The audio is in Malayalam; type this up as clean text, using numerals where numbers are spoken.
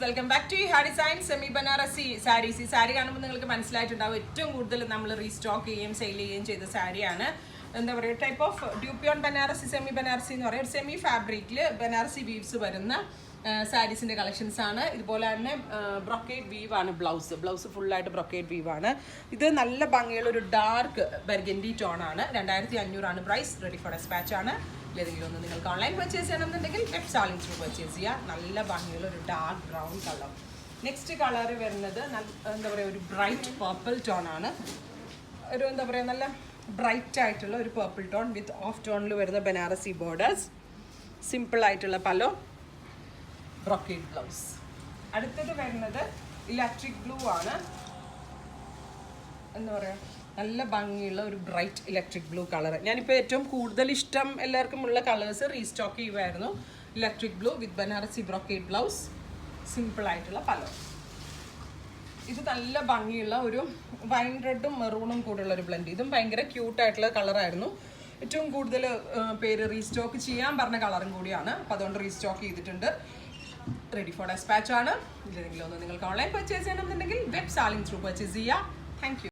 വെൽക്കം ബാക്ക് ടു ഹാ ഡിസൈൻ സെമി ബനാറസി സാരീസ്. ഈ സാരി കാണുമ്പോൾ നിങ്ങൾക്ക് മനസ്സിലായിട്ടുണ്ടാവും ഏറ്റവും കൂടുതൽ നമ്മൾ റീസ്റ്റോക്ക് ചെയ്യുകയും സെയിൽ ചെയ്യുകയും ചെയ്ത സാരിയാണ്. എന്താ പറയുക, type of dupion Banarasi, semi Banarasi എന്ന് പറയുക ഒരു സെമി ഫാബ്രിക്കിൽ ബനാറസി വീവ്സ് വരുന്ന സാരീസിൻ്റെ കളക്ഷൻസ് ആണ്. ഇതുപോലെ തന്നെ ബ്രൊക്കേഡ് വീവാണ് ബ്ലൗസ് ഫുള്ളായിട്ട് ബ്രൊക്കേഡ് വീവാണ്. ഇത് നല്ല ഭംഗിയുള്ള ഒരു ഡാർക്ക് ബർഗൻഡി ടോണാണ്. 2500 പ്രൈസ്. റെഡി ഫോർ ഡെസ്പാച്ച് ആണ്. ഏതെങ്കിലും ഒന്ന് നിങ്ങൾക്ക് ഓൺലൈൻ പർച്ചേസ് ചെയ്യണമെന്നുണ്ടെങ്കിൽ വെബ്സാലിംഗ് ത്രൂ പർച്ചേസ് ചെയ്യുക. നല്ല ഭംഗിയുള്ള ഒരു dark brown colour. Next colour വരുന്നത് എന്താ പറയുക, ഒരു ബ്രൈറ്റ് പർപ്പിൾ ടോൺ ആണ്. ഒരു എന്താ പറയുക, നല്ല ബ്രൈറ്റ് ആയിട്ടുള്ള ഒരു പർപ്പിൾ ടോൺ വിത്ത് ഓഫ് ടോണിൽ വരുന്ന ബനാറസി ബോർഡേഴ്സ്, സിമ്പിൾ ആയിട്ടുള്ള പലോ, ബ്രൊക്കേഡ് ബ്ലൗസ്. അടുത്തത് വരുന്നത് ഇലക്ട്രിക് ബ്ലൂ ആണ്. എന്താ പറയുക, നല്ല ഭംഗിയുള്ള ഒരു ബ്രൈറ്റ് ഇലക്ട്രിക് ബ്ലൂ കളർ. ഞാനിപ്പോൾ ഏറ്റവും കൂടുതൽ ഇഷ്ടം എല്ലാവർക്കും ഉള്ള കളേഴ്സ് റീസ്റ്റോക്ക് ചെയ്യുമായിരുന്നു. ഇലക്ട്രിക് ബ്ലൂ വിത്ത് ബനാറസി ബ്രൊക്കേഡ് ബ്ലൗസ്, സിമ്പിൾ ആയിട്ടുള്ള പലോ. ഇത് നല്ല ഭംഗിയുള്ള ഒരു വൈൻ റെഡും മെറൂണും കൂടെയുള്ള ഒരു ബ്ലെൻഡ്. ഇതും ഭയങ്കര ക്യൂട്ടായിട്ടുള്ള കളറായിരുന്നു. ഏറ്റവും കൂടുതൽ പേര് റീസ്റ്റോക്ക് ചെയ്യാൻ പറഞ്ഞ കളറും കൂടിയാണ്. അപ്പോൾ അതുകൊണ്ട് റീസ്റ്റോക്ക് ചെയ്തിട്ടുണ്ട്. റെഡി ഫോർ ഡെസ്പാച്ച് ആണ്. ഇല്ലെങ്കിലും ഒന്ന് നിങ്ങൾക്ക് ഓൺലൈൻ പർച്ചേസ് ചെയ്യണമെന്നുണ്ടെങ്കിൽ വെബ്സാലിംഗ് ത്രൂ പർച്ചേസ് ചെയ്യുക. Thank you.